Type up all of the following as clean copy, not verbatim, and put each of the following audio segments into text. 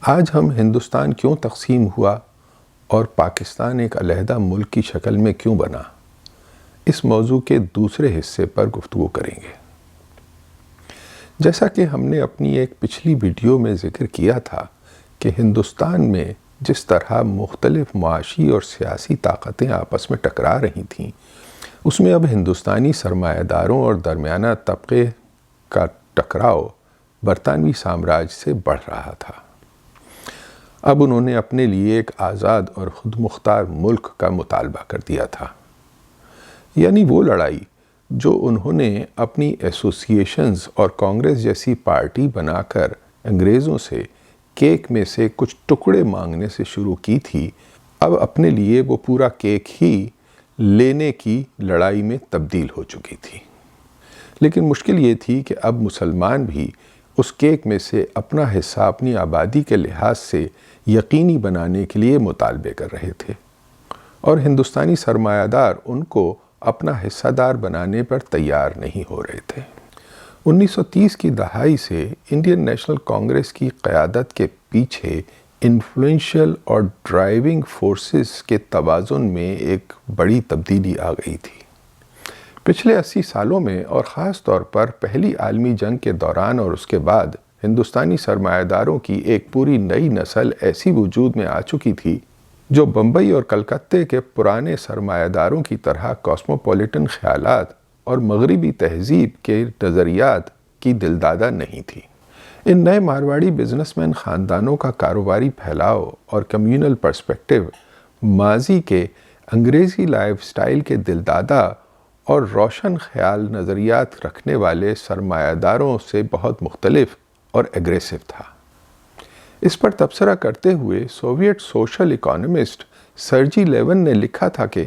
آج ہم ہندوستان کیوں تقسیم ہوا اور پاکستان ایک علیحدہ ملک کی شکل میں کیوں بنا، اس موضوع کے دوسرے حصے پر گفتگو کریں گے۔ جیسا کہ ہم نے اپنی ایک پچھلی ویڈیو میں ذکر کیا تھا کہ ہندوستان میں جس طرح مختلف معاشی اور سیاسی طاقتیں آپس میں ٹکرا رہی تھیں، اس میں اب ہندوستانی سرمایہ داروں اور درمیانہ طبقے کا ٹکراؤ برطانوی سامراج سے بڑھ رہا تھا۔ اب انہوں نے اپنے لیے ایک آزاد اور خود مختار ملک کا مطالبہ کر دیا تھا، یعنی وہ لڑائی جو انہوں نے اپنی ایسوسیشنز اور کانگریس جیسی پارٹی بنا کر انگریزوں سے کیک میں سے کچھ ٹکڑے مانگنے سے شروع کی تھی، اب اپنے لیے وہ پورا کیک ہی لینے کی لڑائی میں تبدیل ہو چکی تھی۔ لیکن مشکل یہ تھی کہ اب مسلمان بھی اس کیک میں سے اپنا حصہ اپنی آبادی کے لحاظ سے یقینی بنانے کے لیے مطالبے کر رہے تھے، اور ہندوستانی سرمایہ دار ان کو اپنا حصہ دار بنانے پر تیار نہیں ہو رہے تھے۔ 1930 کی دہائی سے انڈین نیشنل کانگریس کی قیادت کے پیچھے انفلوئنشل اور ڈرائیونگ فورسز کے توازن میں ایک بڑی تبدیلی آ گئی تھی۔ پچھلے 80 سالوں میں اور خاص طور پر پہلی عالمی جنگ کے دوران اور اس کے بعد ہندوستانی سرمایہ داروں کی ایک پوری نئی نسل ایسی وجود میں آ چکی تھی جو بمبئی اور کلکتے کے پرانے سرمایہ داروں کی طرح کاسموپولیٹن خیالات اور مغربی تہذیب کے نظریات کی دلدادہ نہیں تھی۔ ان نئے مارواڑی بزنس مین خاندانوں کا کاروباری پھیلاؤ اور کمیونل پرسپیکٹو ماضی کے انگریزی لائف سٹائل کے دلدادہ اور روشن خیال نظریات رکھنے والے سرمایہ داروں سے بہت مختلف اور ایگریسو تھا۔ اس پر تبصرہ کرتے ہوئے Soviet social economist Sergei Leon نے لکھا تھا کہ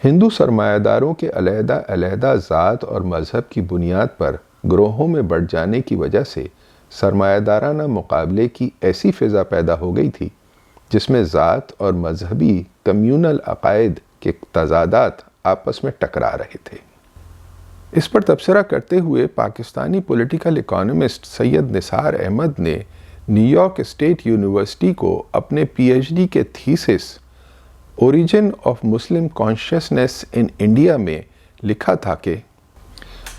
ہندو سرمایہ داروں کے علیحدہ علیحدہ ذات اور مذہب کی بنیاد پر گروہوں میں بٹ جانے کی وجہ سے سرمایہ دارانہ مقابلے کی ایسی فضا پیدا ہو گئی تھی جس میں ذات اور مذہبی کمیونل عقائد کے تضادات آپس میں ٹکرا رہے تھے۔ اس پر تبصرہ کرتے ہوئے پاکستانی پولیٹیکل اکانومسٹ سید نثار احمد نے نیو یارک اسٹیٹ یونیورسٹی کو اپنے پی ایچ ڈی کے thesis origin of Muslim consciousness in India میں لکھا تھا کہ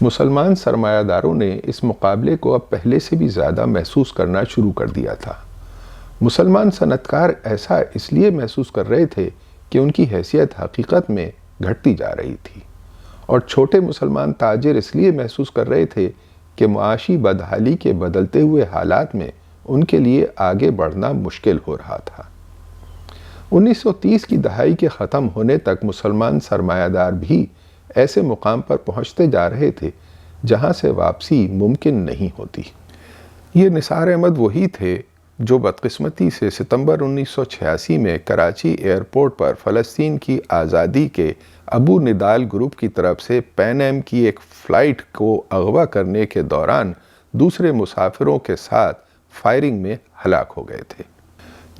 مسلمان سرمایہ داروں نے اس مقابلے کو اب پہلے سے بھی زیادہ محسوس کرنا شروع کر دیا تھا۔ مسلمان صنعت کار ایسا اس لیے محسوس کر رہے تھے کہ ان کی حیثیت حقیقت میں گھٹتی جا رہی تھی، اور چھوٹے مسلمان تاجر اس لیے محسوس کر رہے تھے کہ معاشی بدحالی کے بدلتے ہوئے حالات میں ان کے لیے آگے بڑھنا مشکل ہو رہا تھا۔ 1930 کی دہائی کے ختم ہونے تک مسلمان سرمایہ دار بھی ایسے مقام پر پہنچتے جا رہے تھے جہاں سے واپسی ممکن نہیں ہوتی۔ یہ نثار احمد وہی تھے جو بدقسمتی سے ستمبر 1986 میں کراچی ایئرپورٹ پر فلسطین کی آزادی کے ابو نضال گروپ کی طرف سے پین ایم کی ایک فلائٹ کو اغوا کرنے کے دوران دوسرے مسافروں کے ساتھ فائرنگ میں ہلاک ہو گئے تھے۔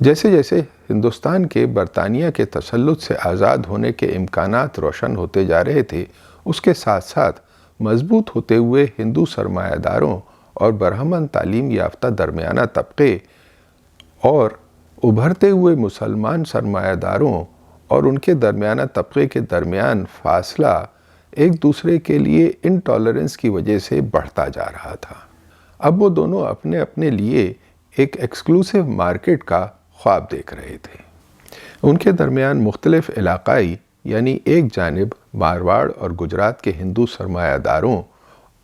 جیسے جیسے ہندوستان کے برطانیہ کے تسلط سے آزاد ہونے کے امکانات روشن ہوتے جا رہے تھے، اس کے ساتھ ساتھ مضبوط ہوتے ہوئے ہندو سرمایہ داروں اور برہمن تعلیم یافتہ درمیانہ طبقے اور ابھرتے ہوئے مسلمان سرمایہ داروں اور ان کے درمیانہ طبقے کے درمیان فاصلہ ایک دوسرے کے لیے انٹالرنس کی وجہ سے بڑھتا جا رہا تھا۔ اب وہ دونوں اپنے اپنے لیے ایک ایکسکلوسیو مارکیٹ کا خواب دیکھ رہے تھے۔ ان کے درمیان مختلف علاقائی، یعنی ایک جانب مارواڑ اور گجرات کے ہندو سرمایہ داروں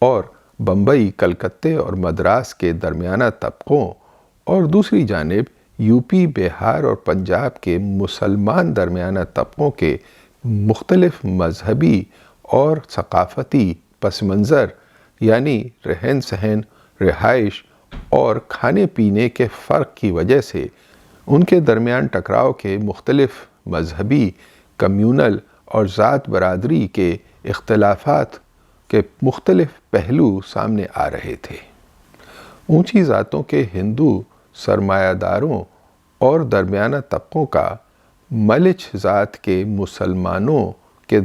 اور بمبئی، کلکتے اور مدراس کے درمیانہ طبقوں، اور دوسری جانب یو پی، بہار اور پنجاب کے مسلمان درمیانہ طبقوں کے مختلف مذہبی اور ثقافتی پس منظر، یعنی رہن سہن، رہائش اور کھانے پینے کے فرق کی وجہ سے ان کے درمیان ٹکراؤ کے مختلف مذہبی، کمیونل اور ذات برادری کے اختلافات کے مختلف پہلو سامنے آ رہے تھے۔ اونچی ذاتوں کے ہندو سرمایہ داروں اور درمیانہ طبقوں کا ملچ ذات کے مسلمانوں کے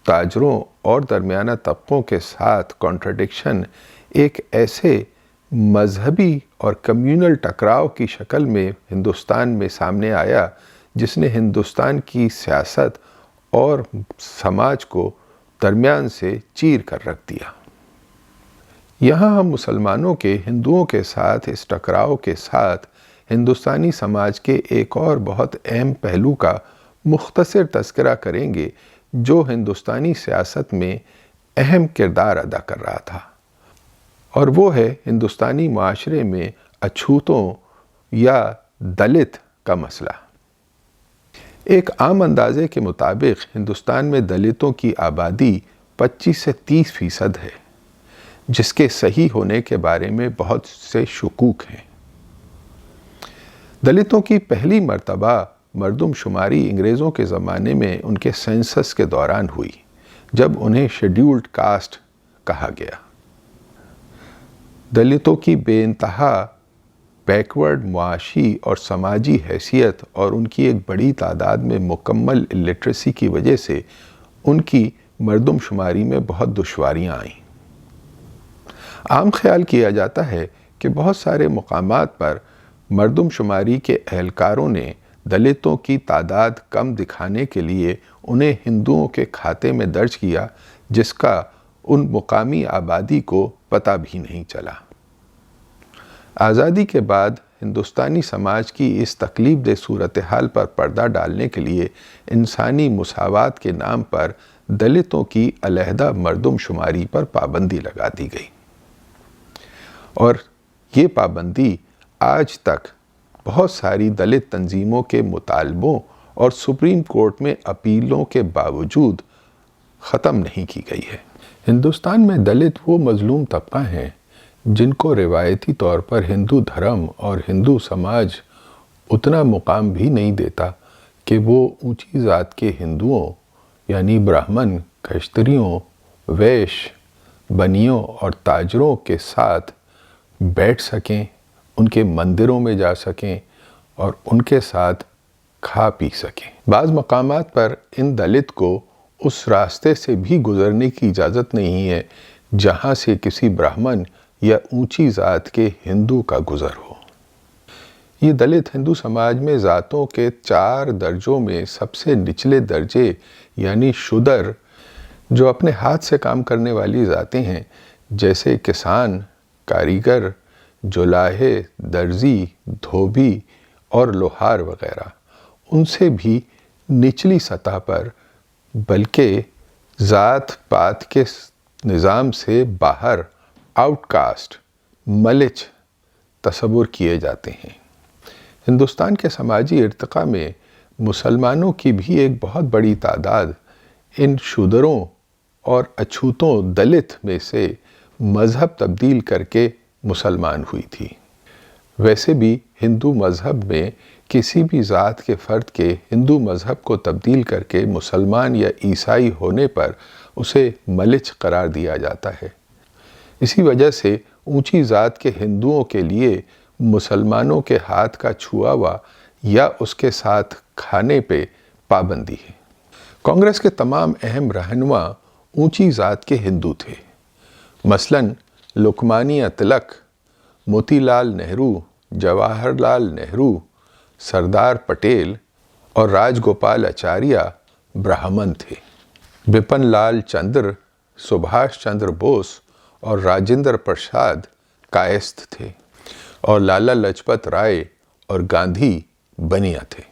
تاجروں اور درمیانہ طبقوں کے ساتھ کانٹرڈکشن ایک ایسے مذہبی اور کمیونل ٹکراؤ کی شکل میں ہندوستان میں سامنے آیا، جس نے ہندوستان کی سیاست اور سماج کو درمیان سے چیر کر رکھ دیا۔ یہاں ہم مسلمانوں کے ہندوؤں کے ساتھ اس ٹکراؤ کے ساتھ ہندوستانی سماج کے ایک اور بہت اہم پہلو کا مختصر تذکرہ کریں گے جو ہندوستانی سیاست میں اہم کردار ادا کر رہا تھا، اور وہ ہے ہندوستانی معاشرے میں اچھوتوں یا دلت کا مسئلہ۔ ایک عام اندازے کے مطابق ہندوستان میں دلتوں کی آبادی 25 سے 30% ہے، جس کے صحیح ہونے کے بارے میں بہت سے شکوک ہیں۔ دلتوں کی پہلی مرتبہ مردم شماری انگریزوں کے زمانے میں ان کے سینسس کے دوران ہوئی، جب انہیں شیڈیولڈ کاسٹ کہا گیا۔ دلتوں کی بے انتہا بیکورڈ معاشی اور سماجی حیثیت اور ان کی ایک بڑی تعداد میں مکمل الٹریسی کی وجہ سے ان کی مردم شماری میں بہت دشواریاں آئیں۔ عام خیال کیا جاتا ہے کہ بہت سارے مقامات پر مردم شماری کے اہلکاروں نے دلتوں کی تعداد کم دکھانے کے لیے انہیں ہندوؤں کے کھاتے میں درج کیا، جس کا ان مقامی آبادی کو پتہ بھی نہیں چلا۔ آزادی کے بعد ہندوستانی سماج کی اس تکلیف دہ صورتحال پر پردہ ڈالنے کے لیے انسانی مساوات کے نام پر دلتوں کی علیحدہ مردم شماری پر پابندی لگا دی گئی، اور یہ پابندی آج تک بہت ساری دلت تنظیموں کے مطالبوں اور سپریم کورٹ میں اپیلوں کے باوجود ختم نہیں کی گئی ہے۔ ہندوستان میں دلت وہ مظلوم طبقہ ہیں جن کو روایتی طور پر ہندو دھرم اور ہندو سماج اتنا مقام بھی نہیں دیتا کہ وہ اونچی ذات کے ہندوؤں یعنی برہمن، کشتریوں، ویش، بنیوں اور تاجروں کے ساتھ بیٹھ سکیں، ان کے مندروں میں جا سکیں اور ان کے ساتھ کھا پی سکیں۔ بعض مقامات پر ان دلت کو اس راستے سے بھی گزرنے کی اجازت نہیں ہے جہاں سے کسی برہمن یا اونچی ذات کے ہندو کا گزر ہو۔ یہ دلت ہندو سماج میں ذاتوں کے 4 درجوں میں سب سے نچلے درجے یعنی شودر، جو اپنے ہاتھ سے کام کرنے والی ذاتیں ہیں جیسے کسان، کاریگر، جولاہے، درزی، دھوبی اور لوہار وغیرہ، ان سے بھی نچلی سطح پر، بلکہ ذات پات کے نظام سے باہر آؤٹ کاسٹ، ملچ تصور کیے جاتے ہیں۔ ہندوستان کے سماجی ارتقاء میں مسلمانوں کی بھی ایک بہت بڑی تعداد ان شودروں اور اچھوتوں دلت میں سے مذہب تبدیل کر کے مسلمان ہوئی تھی۔ ویسے بھی ہندو مذہب میں کسی بھی ذات کے فرد کے ہندو مذہب کو تبدیل کر کے مسلمان یا عیسائی ہونے پر اسے ملچ قرار دیا جاتا ہے۔ اسی وجہ سے اونچی ذات کے ہندوؤں کے لیے مسلمانوں کے ہاتھ کا چھوا ہوا یا اس کے ساتھ کھانے پہ پابندی ہے۔ کانگریس کے تمام اہم رہنما اونچی ذات کے ہندو تھے، مثلاً لوکمانیا تلک، موتی لال نہرو، جواہر لال نہرو، سردار پٹیل اور راج گوپال اچاریہ برہمن تھے۔ بپن لال چندر، سبھاش چندر بوس اور راجندر پرساد کائستھ تھے، اور لالا لاجپت رائے اور گاندھی بنیا تھے۔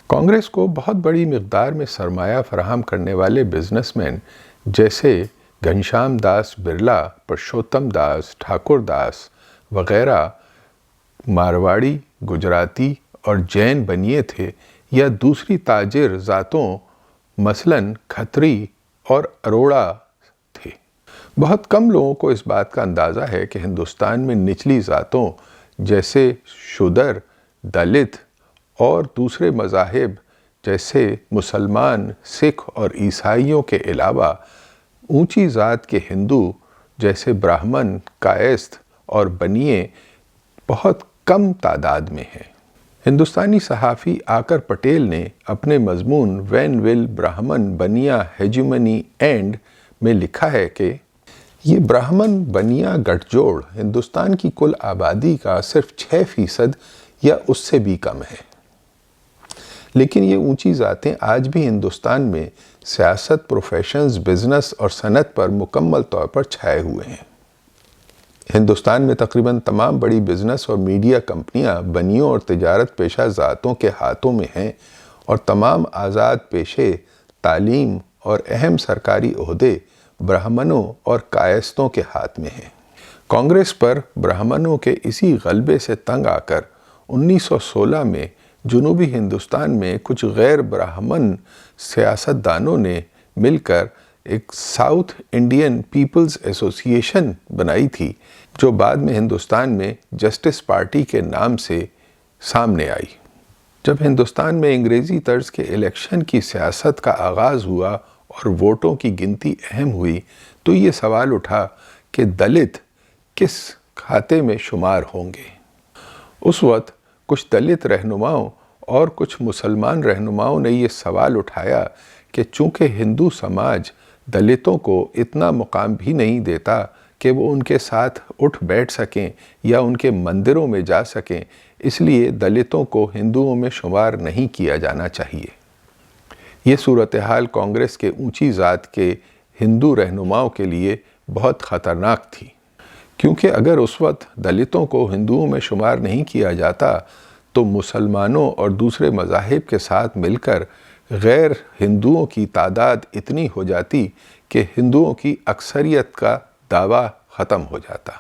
کانگریس کو بہت بڑی مقدار میں سرمایہ فراہم کرنے والے بزنس مین جیسے گھنشیام داس برلا، پرشوتم داس، ٹھاکر داس وغیرہ مارواڑی، گجراتی اور جین بنیے تھے، یا دوسری تاجر ذاتوں مثلاً کھتری اور اروڑا تھے۔ بہت کم لوگوں کو اس بات کا اندازہ ہے کہ ہندوستان میں نچلی ذاتوں جیسے شودر، دلت اور دوسرے مذاہب جیسے مسلمان، سکھ اور عیسائیوں کے علاوہ اونچی ذات کے ہندو جیسے برہمن، کائستھ اور بنیے بہت کم تعداد میں ہیں۔ ہندوستانی صحافی آکر پٹیل نے اپنے مضمون وین ول برہمن بنیا ہیجیمنی اینڈ میں لکھا ہے کہ یہ برہمن بنیا گٹھ جوڑ ہندوستان کی کل آبادی کا صرف 6% یا اس سے بھی کم ہے، لیکن یہ اونچی ذاتیں آج بھی ہندوستان میں سیاست، پروفیشنز، بزنس اور صنعت پر مکمل طور پر چھائے ہوئے ہیں۔ ہندوستان میں تقریباً تمام بڑی بزنس اور میڈیا کمپنیاں بنیوں اور تجارت پیشہ ذاتوں کے ہاتھوں میں ہیں، اور تمام آزاد پیشے، تعلیم اور اہم سرکاری عہدے برہمنوں اور کائستوں کے ہاتھ میں ہیں۔ کانگریس پر برہمنوں کے اسی غلبے سے تنگ آ کر 1916 میں جنوبی ہندوستان میں کچھ غیر برہمن سیاستدانوں نے مل کر ایک ساؤتھ انڈین پیپلز ایسوسی ایشن بنائی تھی، جو بعد میں ہندوستان میں جسٹس پارٹی کے نام سے سامنے آئی۔ جب ہندوستان میں انگریزی طرز کے الیکشن کی سیاست کا آغاز ہوا اور ووٹوں کی گنتی اہم ہوئی، تو یہ سوال اٹھا کہ دلت کس کھاتے میں شمار ہوں گے۔ اس وقت کچھ دلت رہنماؤں اور کچھ مسلمان رہنماؤں نے یہ سوال اٹھایا کہ چونکہ ہندو سماج دلتوں کو اتنا مقام بھی نہیں دیتا کہ وہ ان کے ساتھ اٹھ بیٹھ سکیں یا ان کے مندروں میں جا سکیں، اس لیے دلتوں کو ہندوؤں میں شمار نہیں کیا جانا چاہیے۔ یہ صورتحال کانگریس کے اونچی ذات کے ہندو رہنماؤں کے لیے بہت خطرناک تھی، کیونکہ اگر اس وقت دلتوں کو ہندوؤں میں شمار نہیں کیا جاتا تو مسلمانوں اور دوسرے مذاہب کے ساتھ مل کر غیر ہندوؤں کی تعداد اتنی ہو جاتی کہ ہندوؤں کی اکثریت کا دعویٰ ختم ہو جاتا۔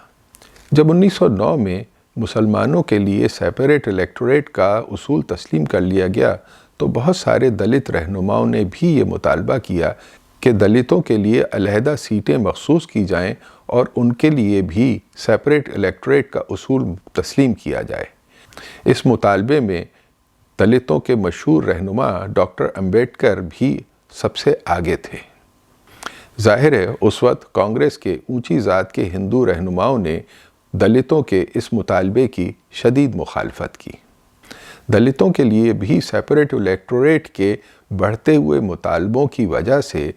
جب 1909 میں مسلمانوں کے لیے سیپریٹ الیکٹوریٹ کا اصول تسلیم کر لیا گیا تو بہت سارے دلت رہنماؤں نے بھی یہ مطالبہ کیا کہ دلتوں کے لیے علیحدہ سیٹیں مخصوص کی جائیں اور ان کے لیے بھی سیپریٹ الیکٹوریٹ کا اصول تسلیم کیا جائے۔ اس مطالبے میں دلتوں کے مشہور رہنما ڈاکٹر امبیڈکر بھی سب سے آگے تھے۔ ظاہر ہے اس وقت کانگریس کے اونچی ذات کے ہندو رہنماؤں نے دلتوں کے اس مطالبے کی شدید مخالفت کی۔ دلتوں کے لیے بھی سیپریٹ الیکٹوریٹ کے بڑھتے ہوئے مطالبوں کی وجہ سے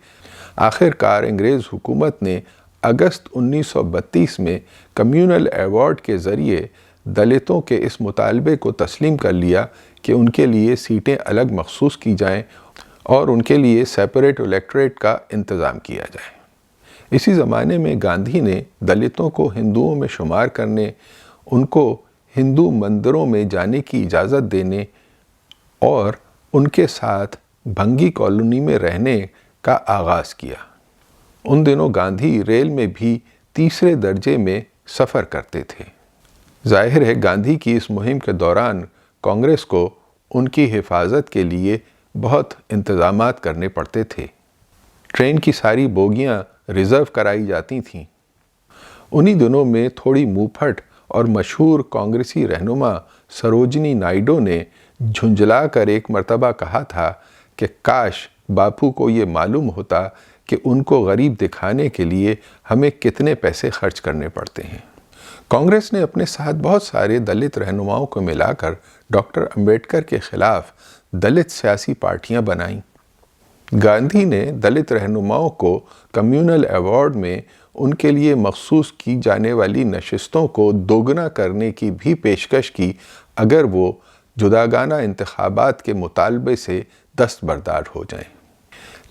آخر کار انگریز حکومت نے اگست 1932 میں کمیونل ایوارڈ کے ذریعے دلتوں کے اس مطالبے کو تسلیم کر لیا کہ ان کے لیے سیٹیں الگ مخصوص کی جائیں اور ان کے لیے سیپریٹ الیکٹوریٹ کا انتظام کیا جائے۔ اسی زمانے میں گاندھی نے دلتوں کو ہندوؤں میں شمار کرنے، ان کو ہندو مندروں میں جانے کی اجازت دینے اور ان کے ساتھ بھنگی کالونی میں رہنے کا آغاز کیا۔ ان دنوں گاندھی ریل میں بھی تیسرے درجے میں سفر کرتے تھے۔ ظاہر ہے گاندھی کی اس مہم کے دوران کانگریس کو ان کی حفاظت کے لیے بہت انتظامات کرنے پڑتے تھے۔ ٹرین کی ساری بوگیاں ریزرو کرائی جاتی تھیں۔ انہی دنوں میں تھوڑی منہ پھٹ اور مشہور کانگریسی رہنما سروجنی نائیڈو نے جھنجھلا کر ایک مرتبہ کہا تھا کہ کاش باپو کو یہ معلوم ہوتا کہ ان کو غریب دکھانے کے لیے ہمیں کتنے پیسے خرچ کرنے پڑتے ہیں۔ کانگریس نے اپنے ساتھ بہت سارے دلت رہنماؤں کو ملا کر ڈاکٹر امبیڈکر کے خلاف دلت سیاسی پارٹیاں بنائیں۔ گاندھی نے دلت رہنماؤں کو کمیونل ایوارڈ میں ان کے لیے مخصوص کی جانے والی نشستوں کو دوگنا کرنے کی بھی پیشکش کی اگر وہ جداگانہ انتخابات کے مطالبے سے دستبردار ہو جائیں۔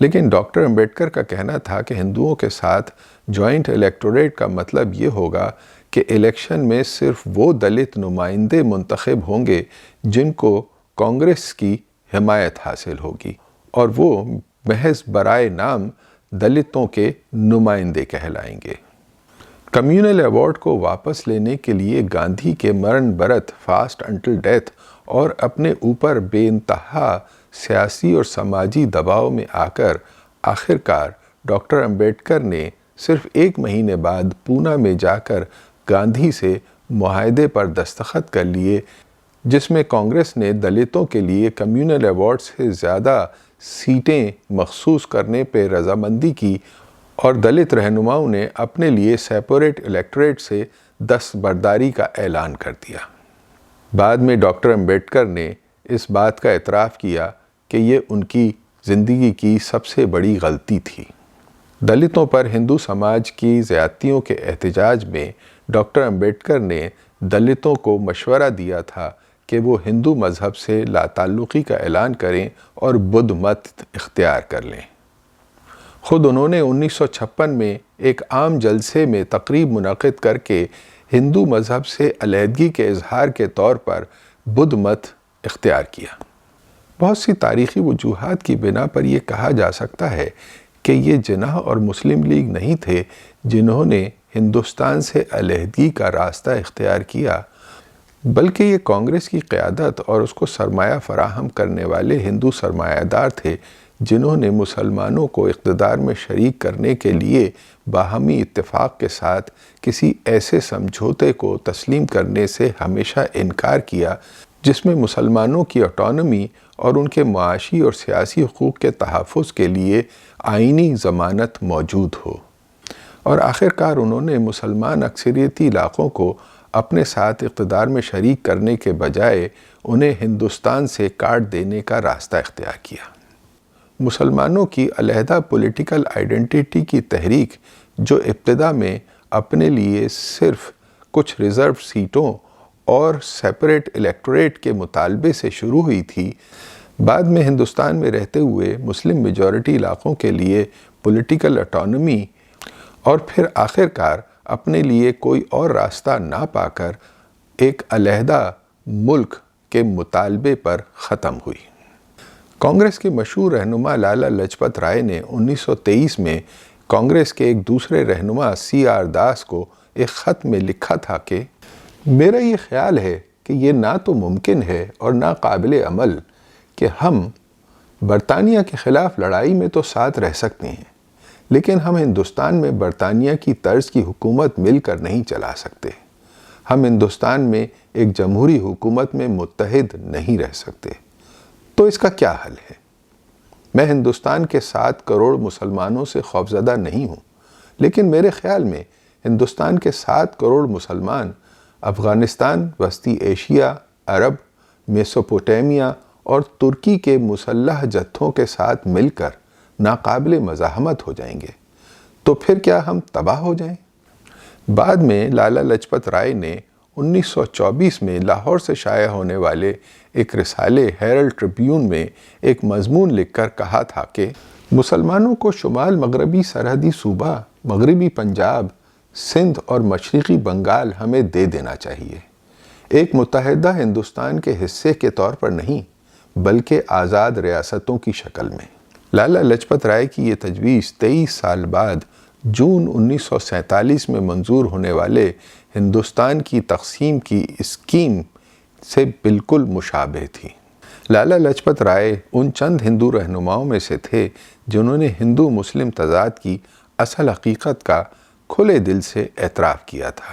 لیکن ڈاکٹر امبیڈکر کا کہنا تھا کہ ہندوؤں کے ساتھ جوائنٹ الیکٹوریٹ کا مطلب یہ ہوگا کہ الیکشن میں صرف وہ دلت نمائندے منتخب ہوں گے جن کو کانگریس کی حمایت حاصل ہوگی، اور وہ محض برائے نام دلتوں کے نمائندے کہلائیں گے۔ کمیونل ایوارڈ کو واپس لینے کے لیے گاندھی کے مرن برت فاسٹ انٹل ڈیتھ اور اپنے اوپر بے انتہا سیاسی اور سماجی دباؤ میں آ کر آخر کار ڈاکٹر امبیڈکر نے صرف 1 مہینے بعد پونا میں جا کر گاندھی سے معاہدے پر دستخط کر لیے، جس میں کانگریس نے دلتوں کے لیے کمیونل ایوارڈ سے زیادہ سیٹیں مخصوص کرنے پہ رضامندی کی اور دلت رہنماؤں نے اپنے لیے سیپریٹ الیکٹوریٹ سے دستبرداری کا اعلان کر دیا۔ بعد میں ڈاکٹر امبیڈکر نے اس بات کا اعتراف کیا کہ یہ ان کی زندگی کی سب سے بڑی غلطی تھی۔ دلتوں پر ہندو سماج کی زیادتیوں کے احتجاج میں ڈاکٹر امبیڈکر نے دلتوں کو مشورہ دیا تھا کہ وہ ہندو مذہب سے لا تعلقی کا اعلان کریں اور بدھ مت اختیار کر لیں۔ خود انہوں نے 1956 میں ایک عام جلسے میں تقریب منعقد کر کے ہندو مذہب سے علیحدگی کے اظہار کے طور پر بدھ مت اختیار کیا۔ بہت سی تاریخی وجوہات کی بنا پر یہ کہا جا سکتا ہے کہ یہ جناح اور مسلم لیگ نہیں تھے جنہوں نے ہندوستان سے علیحدگی کا راستہ اختیار کیا، بلکہ یہ کانگریس کی قیادت اور اس کو سرمایہ فراہم کرنے والے ہندو سرمایہ دار تھے جنہوں نے مسلمانوں کو اقتدار میں شریک کرنے کے لیے باہمی اتفاق کے ساتھ کسی ایسے سمجھوتے کو تسلیم کرنے سے ہمیشہ انکار کیا جس میں مسلمانوں کی آٹونومی اور ان کے معاشی اور سیاسی حقوق کے تحفظ کے لیے آئینی ضمانت موجود ہو، اور آخرکار انہوں نے مسلمان اکثریتی علاقوں کو اپنے ساتھ اقتدار میں شریک کرنے کے بجائے انہیں ہندوستان سے کاٹ دینے کا راستہ اختیار کیا۔ مسلمانوں کی علیحدہ پولیٹیکل آئیڈینٹی کی تحریک جو ابتدا میں اپنے لیے صرف کچھ ریزرو سیٹوں اور سیپریٹ الیکٹوریٹ کے مطالبے سے شروع ہوئی تھی، بعد میں ہندوستان میں رہتے ہوئے مسلم میجورٹی علاقوں کے لیے پولیٹیکل آٹونومی اور پھر آخرکار اپنے لیے کوئی اور راستہ نہ پا کر ایک علیحدہ ملک کے مطالبے پر ختم ہوئی۔ کانگریس کے مشہور رہنما لالا لاجپت رائے نے 1923 میں کانگریس کے ایک دوسرے رہنما CR داس کو ایک خط میں لکھا تھا کہ میرا یہ خیال ہے کہ یہ نہ تو ممکن ہے اور نہ قابل عمل کہ ہم برطانیہ کے خلاف لڑائی میں تو ساتھ رہ سکتے ہیں، لیکن ہم ہندوستان میں برطانیہ کی طرز کی حکومت مل کر نہیں چلا سکتے۔ ہم ہندوستان میں ایک جمہوری حکومت میں متحد نہیں رہ سکتے۔ تو اس کا کیا حل ہے؟ میں ہندوستان کے 7 کروڑ مسلمانوں سے خوفزدہ نہیں ہوں، لیکن میرے خیال میں ہندوستان کے 7 کروڑ مسلمان افغانستان، وسطی ایشیا، عرب، میسوپوٹیمیا اور ترکی کے مسلح جتھوں کے ساتھ مل کر ناقابل مزاحمت ہو جائیں گے۔ تو پھر کیا ہم تباہ ہو جائیں؟ بعد میں لالا لاجپت رائے نے 1924 میں لاہور سے شائع ہونے والے ایک رسالے ہیرلڈ ٹریبیون میں ایک مضمون لکھ کر کہا تھا کہ مسلمانوں کو شمال مغربی سرحدی صوبہ، مغربی پنجاب، سندھ اور مشرقی بنگال ہمیں دے دینا چاہیے، ایک متحدہ ہندوستان کے حصے کے طور پر نہیں بلکہ آزاد ریاستوں کی شکل میں۔ لالا لاجپت رائے کی یہ تجویز 23 سال بعد جون 1947 میں منظور ہونے والے ہندوستان کی تقسیم کی اسکیم سے بالکل مشابہ تھی۔ لالا لاجپت رائے ان چند ہندو رہنماؤں میں سے تھے جنہوں نے ہندو مسلم تضاد کی اصل حقیقت کا کھلے دل سے اعتراف کیا تھا۔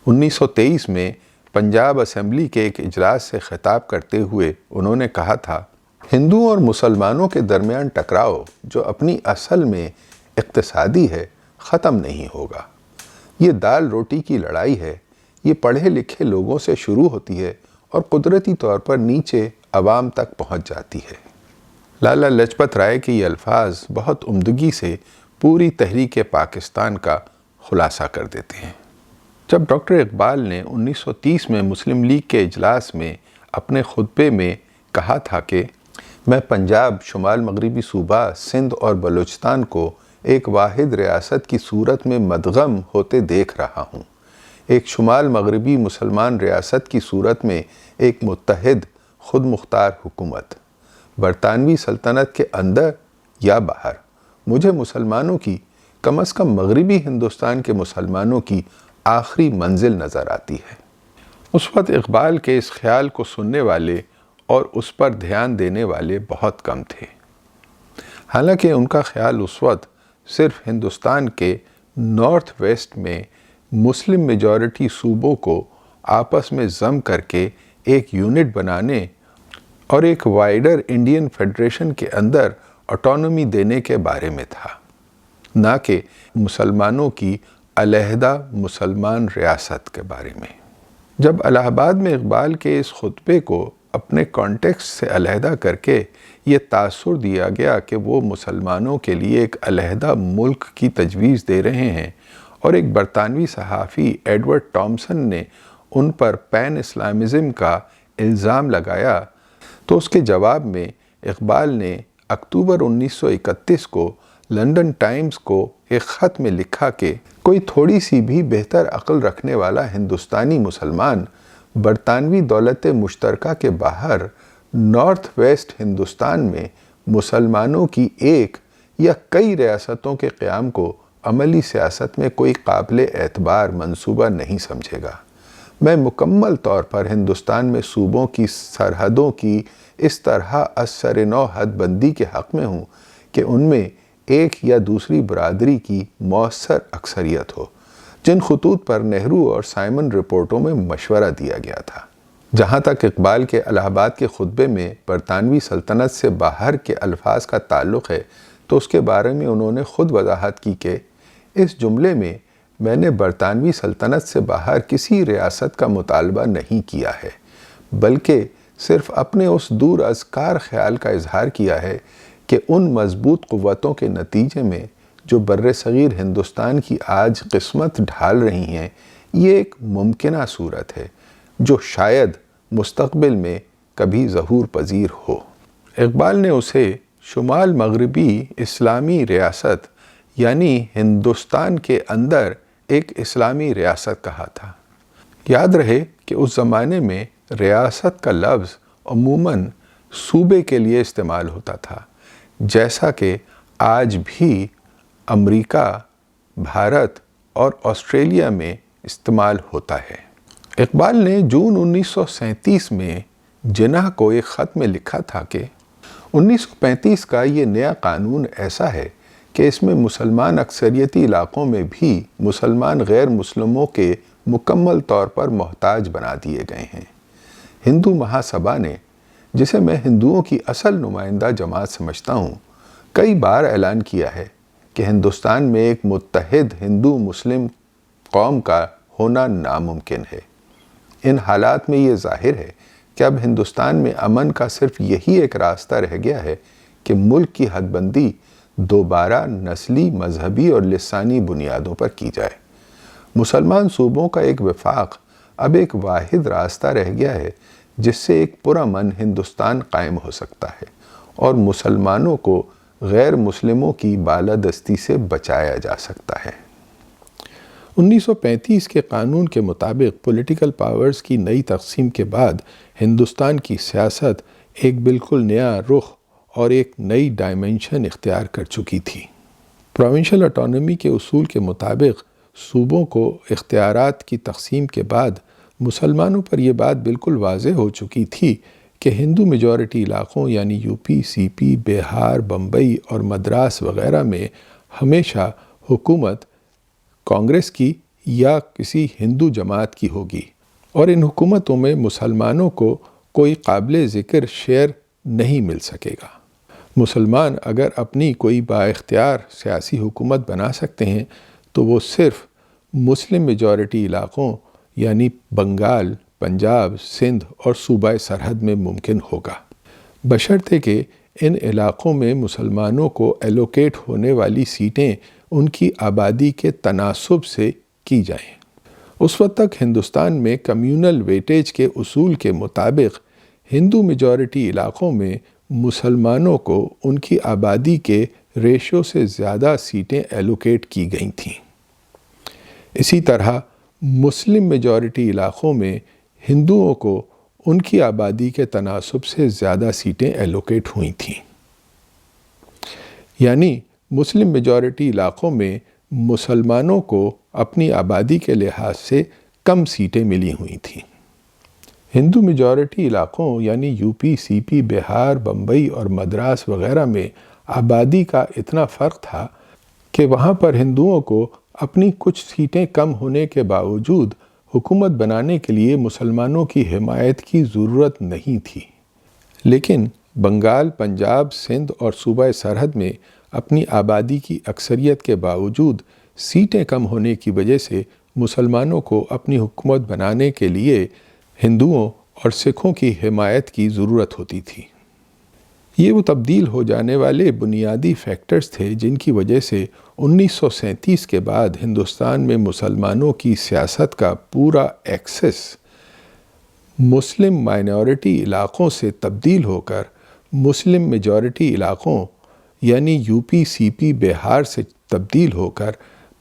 1923 میں پنجاب اسمبلی کے ایک اجلاس سے خطاب کرتے ہوئے انہوں نے کہا تھا، ہندوؤں اور مسلمانوں کے درمیان ٹکراؤ جو اپنی اصل میں اقتصادی ہے ختم نہیں ہوگا۔ یہ دال روٹی کی لڑائی ہے، یہ پڑھے لکھے لوگوں سے شروع ہوتی ہے اور قدرتی طور پر نیچے عوام تک پہنچ جاتی ہے۔ لالا لاجپت رائے کے یہ الفاظ بہت عمدگی سے پوری تحریک پاکستان کا خلاصہ کر دیتے ہیں۔ جب ڈاکٹر اقبال نے 1930 میں مسلم لیگ کے اجلاس میں اپنے خطبے میں کہا تھا کہ میں پنجاب، شمال مغربی صوبہ، سندھ اور بلوچستان کو ایک واحد ریاست کی صورت میں مدغم ہوتے دیکھ رہا ہوں، ایک شمال مغربی مسلمان ریاست کی صورت میں ایک متحد خود مختار حکومت، برطانوی سلطنت کے اندر یا باہر، مجھے مسلمانوں کی، کم از کم مغربی ہندوستان کے مسلمانوں کی آخری منزل نظر آتی ہے۔ اس وقت اقبال کے اس خیال کو سننے والے اور اس پر دھیان دینے والے بہت کم تھے۔ حالانکہ ان کا خیال اس وقت صرف ہندوستان کے نارتھ ویسٹ میں مسلم میجورٹی صوبوں کو آپس میں ضم کر کے ایک یونٹ بنانے اور ایک وائڈر انڈین فیڈریشن کے اندر آٹونومی دینے کے بارے میں تھا، نہ کہ مسلمانوں کی علیحدہ مسلمان ریاست کے بارے میں۔ جب الہ آباد میں اقبال کے اس خطبے کو اپنے کانٹیکسٹ سے علیحدہ کر کے یہ تاثر دیا گیا کہ وہ مسلمانوں کے لیے ایک علیحدہ ملک کی تجویز دے رہے ہیں، اور ایک برطانوی صحافی ایڈورڈ ٹامسن نے ان پر پین اسلامزم کا الزام لگایا، تو اس کے جواب میں اقبال نے اکتوبر 1931 کو لندن ٹائمز کو ایک خط میں لکھا کہ کوئی تھوڑی سی بھی بہتر عقل رکھنے والا ہندوستانی مسلمان برطانوی دولت مشترکہ کے باہر نارتھ ویسٹ ہندوستان میں مسلمانوں کی ایک یا کئی ریاستوں کے قیام کو عملی سیاست میں کوئی قابل اعتبار منصوبہ نہیں سمجھے گا۔ میں مکمل طور پر ہندوستان میں صوبوں کی سرحدوں کی اس طرح از سر نو حد بندی کے حق میں ہوں کہ ان میں ایک یا دوسری برادری کی مؤثر اکثریت ہو، جن خطوط پر نہرو اور سائمن رپورٹوں میں مشورہ دیا گیا تھا۔ جہاں تک اقبال کے الہ آباد کے خطبے میں برطانوی سلطنت سے باہر کے الفاظ کا تعلق ہے، تو اس کے بارے میں انہوں نے خود وضاحت کی کہ اس جملے میں نے برطانوی سلطنت سے باہر کسی ریاست کا مطالبہ نہیں کیا ہے، بلکہ صرف اپنے اس دور از کار خیال کا اظہار کیا ہے کہ ان مضبوط قوتوں کے نتیجے میں جو بر صغیر ہندوستان کی آج قسمت ڈھال رہی ہیں، یہ ایک ممکنہ صورت ہے جو شاید مستقبل میں کبھی ظہور پذیر ہو۔ اقبال نے اسے شمال مغربی اسلامی ریاست یعنی ہندوستان کے اندر ایک اسلامی ریاست کہا تھا۔ یاد رہے کہ اس زمانے میں ریاست کا لفظ عموماً صوبے کے لیے استعمال ہوتا تھا، جیسا کہ آج بھی امریکہ، بھارت اور آسٹریلیا میں استعمال ہوتا ہے۔ اقبال نے جون 1937 میں جناح کو ایک خط میں لکھا تھا کہ 1935 کا یہ نیا قانون ایسا ہے کہ اس میں مسلمان اکثریتی علاقوں میں بھی مسلمان غیر مسلموں کے مکمل طور پر محتاج بنا دیے گئے ہیں۔ ہندو مہاسبھا نے، جسے میں ہندوؤں کی اصل نمائندہ جماعت سمجھتا ہوں، کئی بار اعلان کیا ہے کہ ہندوستان میں ایک متحد ہندو مسلم قوم کا ہونا ناممکن ہے۔ ان حالات میں یہ ظاہر ہے کہ اب ہندوستان میں امن کا صرف یہی ایک راستہ رہ گیا ہے کہ ملک کی حد بندی دوبارہ نسلی، مذہبی اور لسانی بنیادوں پر کی جائے۔ مسلمان صوبوں کا ایک وفاق اب ایک واحد راستہ رہ گیا ہے جس سے ایک پرامن ہندوستان قائم ہو سکتا ہے اور مسلمانوں کو غیر مسلموں کی بالادستی سے بچایا جا سکتا ہے۔ 1935 کے قانون کے مطابق پولیٹیکل پاورز کی نئی تقسیم کے بعد ہندوستان کی سیاست ایک بالکل نیا رخ اور ایک نئی ڈائمنشن اختیار کر چکی تھی۔ پروونشل اٹانومی کے اصول کے مطابق صوبوں کو اختیارات کی تقسیم کے بعد مسلمانوں پر یہ بات بالکل واضح ہو چکی تھی کہ ہندو میجورٹی علاقوں یعنی یو پی، سی پی، بہار، بمبئی اور مدراس وغیرہ میں ہمیشہ حکومت کانگریس کی یا کسی ہندو جماعت کی ہوگی، اور ان حکومتوں میں مسلمانوں کو کوئی قابل ذکر شیئر نہیں مل سکے گا۔ مسلمان اگر اپنی کوئی بااختیار سیاسی حکومت بنا سکتے ہیں تو وہ صرف مسلم میجورٹی علاقوں یعنی بنگال، پنجاب، سندھ اور صوبہ سرحد میں ممکن ہوگا، بشرطے کہ ان علاقوں میں مسلمانوں کو ایلوکیٹ ہونے والی سیٹیں ان کی آبادی کے تناسب سے کی جائیں۔ اس وقت تک ہندوستان میں کمیونل ویٹیج کے اصول کے مطابق ہندو میجورٹی علاقوں میں مسلمانوں کو ان کی آبادی کے ریشو سے زیادہ سیٹیں ایلوکیٹ کی گئی تھیں۔ اسی طرح مسلم میجورٹی علاقوں میں ہندوؤں کو ان کی آبادی کے تناسب سے زیادہ سیٹیں ایلوکیٹ ہوئی تھیں، یعنی مسلم میجورٹی علاقوں میں مسلمانوں کو اپنی آبادی کے لحاظ سے کم سیٹیں ملی ہوئی تھیں۔ ہندو میجورٹی علاقوں یعنی یو پی، سی پی، بہار، بمبئی اور مدراس وغیرہ میں آبادی کا اتنا فرق تھا کہ وہاں پر ہندوؤں کو اپنی کچھ سیٹیں کم ہونے کے باوجود حکومت بنانے کے لیے مسلمانوں کی حمایت کی ضرورت نہیں تھی، لیکن بنگال، پنجاب، سندھ اور صوبہ سرحد میں اپنی آبادی کی اکثریت کے باوجود سیٹیں کم ہونے کی وجہ سے مسلمانوں کو اپنی حکومت بنانے کے لیے ہندوؤں اور سکھوں کی حمایت کی ضرورت ہوتی تھی۔ یہ وہ تبدیل ہو جانے والے بنیادی فیکٹرز تھے جن کی وجہ سے 1937 کے بعد ہندوستان میں مسلمانوں کی سیاست کا پورا ایکسس مسلم مائنورٹی علاقوں سے تبدیل ہو کر مسلم میجورٹی علاقوں یعنی یو پی، سی پی، بہار سے تبدیل ہو کر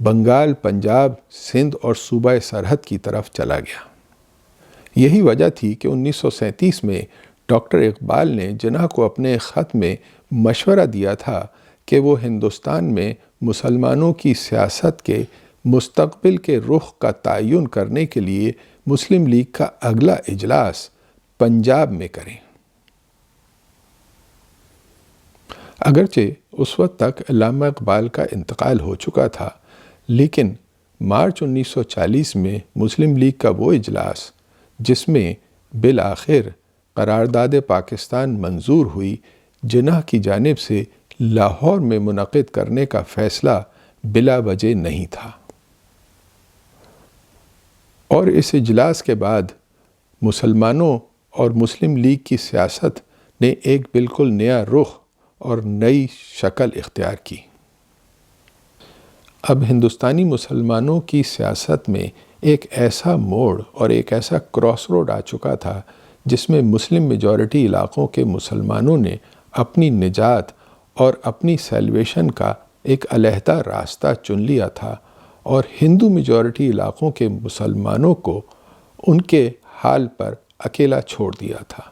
بنگال، پنجاب، سندھ اور صوبہ سرحد کی طرف چلا گیا۔ یہی وجہ تھی کہ 1937 میں ڈاکٹر اقبال نے جناح کو اپنے خط میں مشورہ دیا تھا کہ وہ ہندوستان میں مسلمانوں کی سیاست کے مستقبل کے رخ کا تعین کرنے کے لیے مسلم لیگ کا اگلا اجلاس پنجاب میں کریں۔ اگرچہ اس وقت تک علامہ اقبال کا انتقال ہو چکا تھا، لیکن مارچ 1940 میں مسلم لیگ کا وہ اجلاس جس میں بالآخر قرارداد پاکستان منظور ہوئی، جناح کی جانب سے لاہور میں منعقد کرنے کا فیصلہ بلا وجہ نہیں تھا، اور اس اجلاس کے بعد مسلمانوں اور مسلم لیگ کی سیاست نے ایک بالکل نیا رخ اور نئی شکل اختیار کی۔ اب ہندوستانی مسلمانوں کی سیاست میں ایک ایسا موڑ اور ایک ایسا کراس روڈ آ چکا تھا جس میں مسلم میجورٹی علاقوں کے مسلمانوں نے اپنی نجات اور اپنی سیلویشن کا ایک علیحدہ راستہ چن لیا تھا، اور ہندو میجورٹی علاقوں کے مسلمانوں کو ان کے حال پر اکیلا چھوڑ دیا تھا۔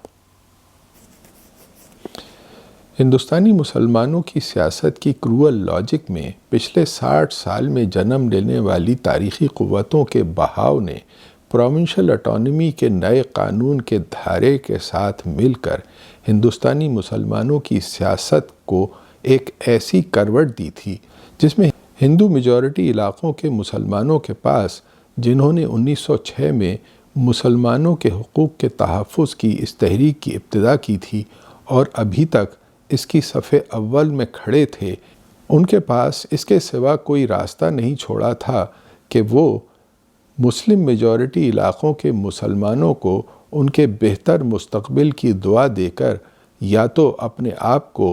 ہندوستانی مسلمانوں کی سیاست کی کرول لاجک میں پچھلے 60 سال میں جنم لینے والی تاریخی قوتوں کے بہاؤ نے پروونشل اٹانومی کے نئے قانون کے دھارے کے ساتھ مل کر ہندوستانی مسلمانوں کی سیاست کو ایک ایسی کروٹ دی تھی جس میں ہندو میجورٹی علاقوں کے مسلمانوں کے پاس، جنہوں نے 1906 میں مسلمانوں کے حقوق کے تحفظ کی اس تحریک کی ابتدا کی تھی اور ابھی تک اس کی صف اول میں کھڑے تھے، ان کے پاس اس کے سوا کوئی راستہ نہیں چھوڑا تھا کہ وہ مسلم میجورٹی علاقوں کے مسلمانوں کو ان کے بہتر مستقبل کی دعا دے کر یا تو اپنے آپ کو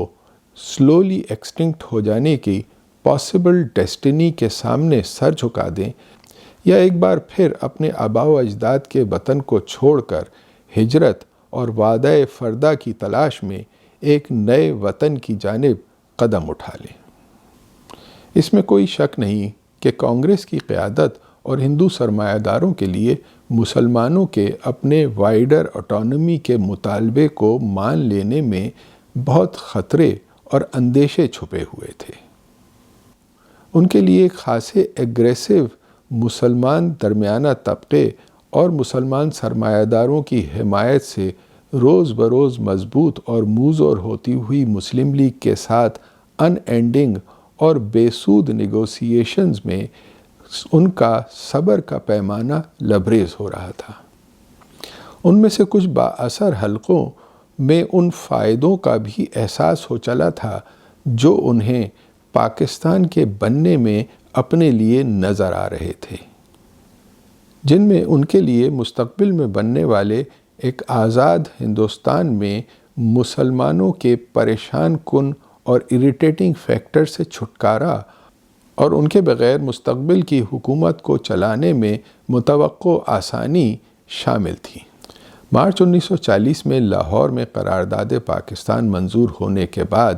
سلولی ایکسٹنکٹ ہو جانے کی پاسبل ڈیسٹینی کے سامنے سر جھکا دیں، یا ایک بار پھر اپنے آباء و اجداد کے وطن کو چھوڑ کر ہجرت اور وعدہ فردہ کی تلاش میں ایک نئے وطن کی جانب قدم اٹھا لیں۔ اس میں کوئی شک نہیں کہ کانگریس کی قیادت اور ہندو سرمایہ داروں کے لیے مسلمانوں کے اپنے وائڈر آٹونومی کے مطالبے کو مان لینے میں بہت خطرے اور اندیشے چھپے ہوئے تھے۔ ان کے لیے ایک خاصے ایگریسو مسلمان درمیانہ طبقے اور مسلمان سرمایہ داروں کی حمایت سے روز بروز مضبوط اور موزور ہوتی ہوئی مسلم لیگ کے ساتھ ان اینڈنگ اور بے سود نیگوسیشنز میں ان کا صبر کا پیمانہ لبریز ہو رہا تھا۔ ان میں سے کچھ بااثر حلقوں میں ان فائدوں کا بھی احساس ہو چلا تھا جو انہیں پاکستان کے بننے میں اپنے لیے نظر آ رہے تھے، جن میں ان کے لیے مستقبل میں بننے والے ایک آزاد ہندوستان میں مسلمانوں کے پریشان کن اور اریٹیٹنگ فیکٹر سے چھٹکارا اور ان کے بغیر مستقبل کی حکومت کو چلانے میں متوقع آسانی شامل تھی۔ مارچ 1940 میں لاہور میں قرارداد پاکستان منظور ہونے کے بعد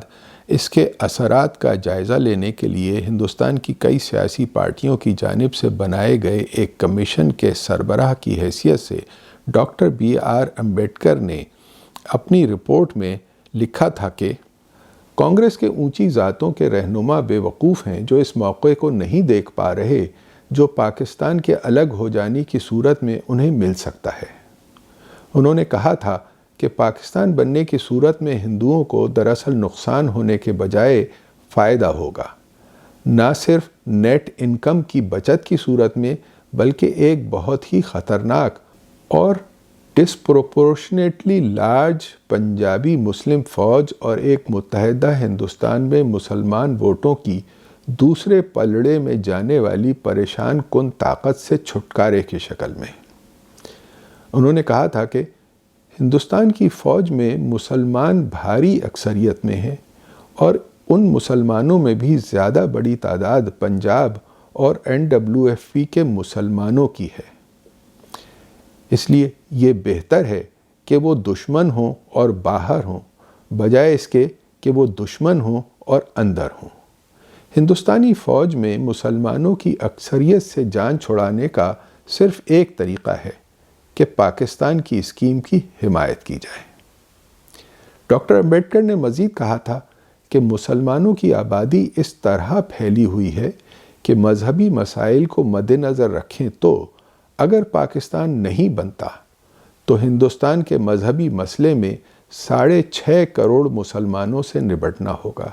اس کے اثرات کا جائزہ لینے کے لیے ہندوستان کی کئی سیاسی پارٹیوں کی جانب سے بنائے گئے ایک کمیشن کے سربراہ کی حیثیت سے ڈاکٹر بی آر امبیڈکر نے اپنی رپورٹ میں لکھا تھا کہ کانگریس کے اونچی ذاتوں کے رہنما بے وقوف ہیں جو اس موقع کو نہیں دیکھ پا رہے جو پاکستان کے الگ ہو جانے کی صورت میں انہیں مل سکتا ہے۔ انہوں نے کہا تھا کہ پاکستان بننے کی صورت میں ہندوؤں کو دراصل نقصان ہونے کے بجائے فائدہ ہوگا، نہ صرف نیٹ انکم کی بچت کی صورت میں بلکہ ایک بہت ہی خطرناک اور ڈسپروپورشنیٹلی لارج پنجابی مسلم فوج اور ایک متحدہ ہندوستان میں مسلمان ووٹوں کی دوسرے پلڑے میں جانے والی پریشان کن طاقت سے چھٹکارے کی شکل میں۔ انہوں نے کہا تھا کہ ہندوستان کی فوج میں مسلمان بھاری اکثریت میں ہیں اور ان مسلمانوں میں بھی زیادہ بڑی تعداد پنجاب اور NWFP کے مسلمانوں کی ہے۔ اس لیے یہ بہتر ہے کہ وہ دشمن ہوں اور باہر ہوں، بجائے اس کے کہ وہ دشمن ہوں اور اندر ہوں۔ ہندوستانی فوج میں مسلمانوں کی اکثریت سے جان چھڑانے کا صرف ایک طریقہ ہے کہ پاکستان کی اسکیم کی حمایت کی جائے۔ ڈاکٹر امبیڈکر نے مزید کہا تھا کہ مسلمانوں کی آبادی اس طرح پھیلی ہوئی ہے کہ مذہبی مسائل کو مد نظر رکھیں تو اگر پاکستان نہیں بنتا تو ہندوستان کے مذہبی مسئلے میں 6.5 کروڑ مسلمانوں سے نبٹنا ہوگا،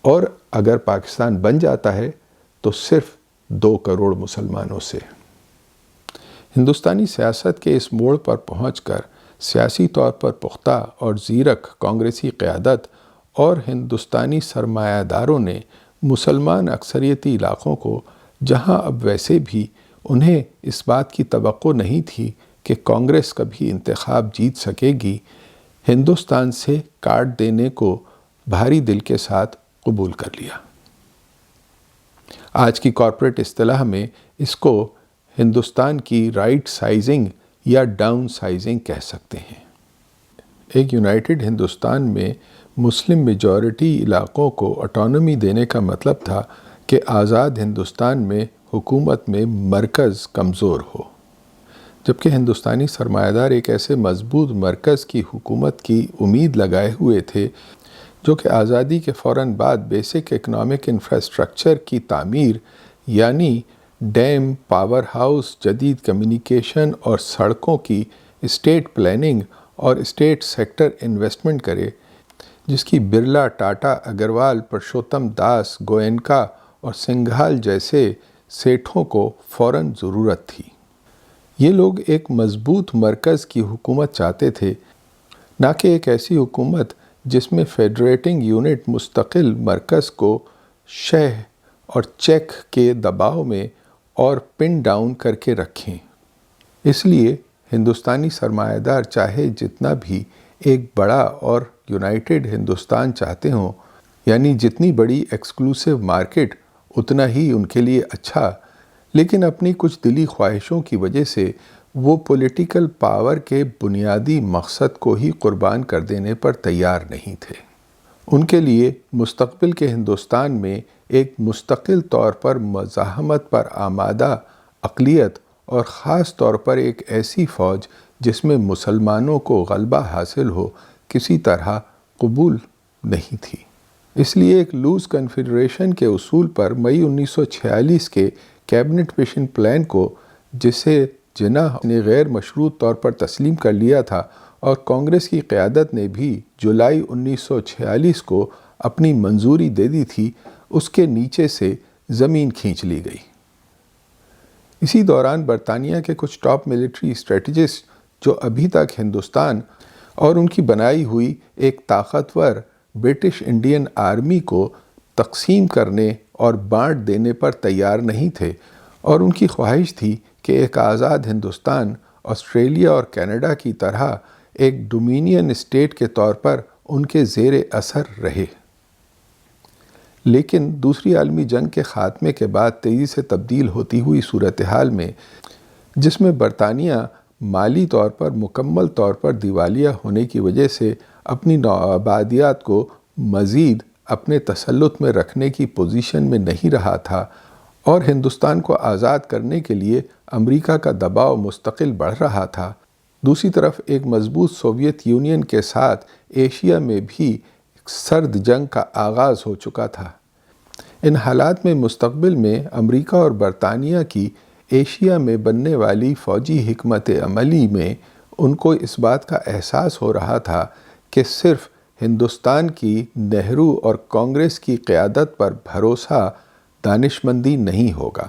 اور اگر پاکستان بن جاتا ہے تو صرف 2 کروڑ مسلمانوں سے۔ ہندوستانی سیاست کے اس موڑ پر پہنچ کر سیاسی طور پر پختہ اور زیرک کانگریسی قیادت اور ہندوستانی سرمایہ داروں نے مسلمان اکثریتی علاقوں کو، جہاں اب ویسے بھی انہیں اس بات کی توقع نہیں تھی کہ کانگریس کبھی انتخاب جیت سکے گی، ہندوستان سے کاٹ دینے کو بھاری دل کے ساتھ قبول کر لیا۔ آج کی کارپوریٹ اصطلاح میں اس کو ہندوستان کی رائٹ سائزنگ یا ڈاؤن سائزنگ کہہ سکتے ہیں۔ ایک یونائٹڈ ہندوستان میں مسلم میجورٹی علاقوں کو اٹانومی دینے کا مطلب تھا کہ آزاد ہندوستان میں حکومت میں مرکز کمزور ہو، جبکہ ہندوستانی سرمایہ دار ایک ایسے مضبوط مرکز کی حکومت کی امید لگائے ہوئے تھے جو کہ آزادی کے فوراً بعد بیسک اکنامک انفراسٹرکچر کی تعمیر، یعنی ڈیم، پاور ہاؤس، جدید کمیونیکیشن اور سڑکوں کی اسٹیٹ پلاننگ اور اسٹیٹ سیکٹر انویسٹمنٹ کرے، جس کی برلا، ٹاٹا، اگروال، پرشوتم داس، گوئنکا اور سنگھال جیسے سیٹھوں کو فوراً ضرورت تھی۔ یہ لوگ ایک مضبوط مرکز کی حکومت چاہتے تھے، نہ کہ ایک ایسی حکومت جس میں فیڈریٹنگ یونٹ مستقل مرکز کو شہ اور چیک کے دباؤ میں اور پن ڈاؤن کر کے رکھیں۔ اس لیے ہندوستانی سرمایہ دار چاہے جتنا بھی ایک بڑا اور یونائٹڈ ہندوستان چاہتے ہوں، یعنی جتنی بڑی ایکسکلوسیو مارکیٹ اتنا ہی ان کے لیے اچھا، لیکن اپنی کچھ دلی خواہشوں کی وجہ سے وہ پولیٹیکل پاور کے بنیادی مقصد کو ہی قربان کر دینے پر تیار نہیں تھے۔ ان کے لیے مستقبل کے ہندوستان میں ایک مستقل طور پر مزاحمت پر آمادہ اقلیت اور خاص طور پر ایک ایسی فوج جس میں مسلمانوں کو غلبہ حاصل ہو کسی طرح قبول نہیں تھی۔ اس لیے ایک لوز کنفیڈریشن کے اصول پر مئی 1946 کے کیبنٹ مشن پلان کو، جسے جناح نے غیر مشروط طور پر تسلیم کر لیا تھا اور کانگریس کی قیادت نے بھی جولائی 1946 کو اپنی منظوری دے دی تھی، اس کے نیچے سے زمین کھینچ لی گئی۔ اسی دوران برطانیہ کے کچھ ٹاپ ملٹری اسٹریٹجسٹ جو ابھی تک ہندوستان اور ان کی بنائی ہوئی ایک طاقتور برٹش انڈین آرمی کو تقسیم کرنے اور بانٹ دینے پر تیار نہیں تھے، اور ان کی خواہش تھی کہ ایک آزاد ہندوستان آسٹریلیا اور کینیڈا کی طرح ایک ڈومینین اسٹیٹ کے طور پر ان کے زیر اثر رہے۔ لیکن دوسری عالمی جنگ کے خاتمے کے بعد تیزی سے تبدیل ہوتی ہوئی صورتحال میں، جس میں برطانیہ مالی طور پر مکمل طور پر دیوالیہ ہونے کی وجہ سے اپنی نوآبادیات کو مزید اپنے تسلط میں رکھنے کی پوزیشن میں نہیں رہا تھا، اور ہندوستان کو آزاد کرنے کے لیے امریکہ کا دباؤ مستقل بڑھ رہا تھا، دوسری طرف ایک مضبوط سوویت یونین کے ساتھ ایشیا میں بھی سرد جنگ کا آغاز ہو چکا تھا۔ ان حالات میں مستقبل میں امریکہ اور برطانیہ کی ایشیا میں بننے والی فوجی حکمت عملی میں ان کو اس بات کا احساس ہو رہا تھا کہ صرف ہندوستان کی نہرو اور کانگریس کی قیادت پر بھروسہ دانشمندی نہیں ہوگا۔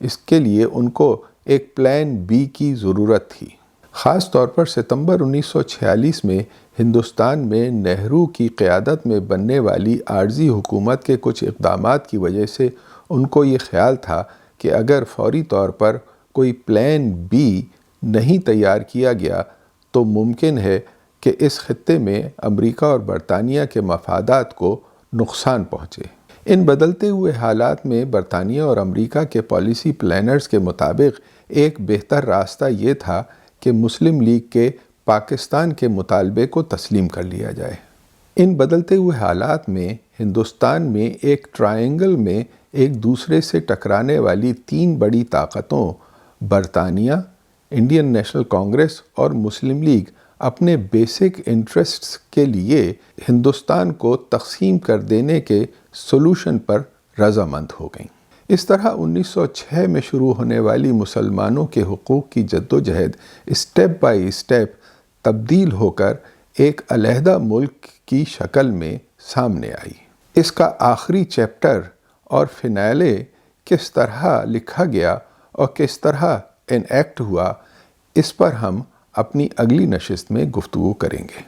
اس کے لیے ان کو ایک پلان بی کی ضرورت تھی۔ خاص طور پر ستمبر 1946 میں ہندوستان میں نہرو کی قیادت میں بننے والی عارضی حکومت کے کچھ اقدامات کی وجہ سے ان کو یہ خیال تھا کہ اگر فوری طور پر کوئی پلان بی نہیں تیار کیا گیا تو ممکن ہے کہ اس خطے میں امریکہ اور برطانیہ کے مفادات کو نقصان پہنچے۔ ان بدلتے ہوئے حالات میں برطانیہ اور امریکہ کے پالیسی پلانرز کے مطابق ایک بہتر راستہ یہ تھا کہ مسلم لیگ کے پاکستان کے مطالبے کو تسلیم کر لیا جائے۔ ان بدلتے ہوئے حالات میں ہندوستان میں ایک ٹرائنگل میں ایک دوسرے سے ٹکرانے والی 3 بڑی طاقتوں برطانیہ، انڈین نیشنل کانگریس اور مسلم لیگ اپنے بیسک انٹرسٹس کے لیے ہندوستان کو تقسیم کر دینے کے سلوشن پر رضامند ہو گئیں۔ اس طرح 1906 میں شروع ہونے والی مسلمانوں کے حقوق کی جدوجہد اسٹیپ بائی اسٹیپ تبدیل ہو کر ایک علیحدہ ملک کی شکل میں سامنے آئی۔ اس کا آخری چیپٹر اور فنالے کس طرح لکھا گیا اور کس طرح انیکٹ ہوا، اس پر ہم اپنی اگلی نشست میں گفتگو کریں گے۔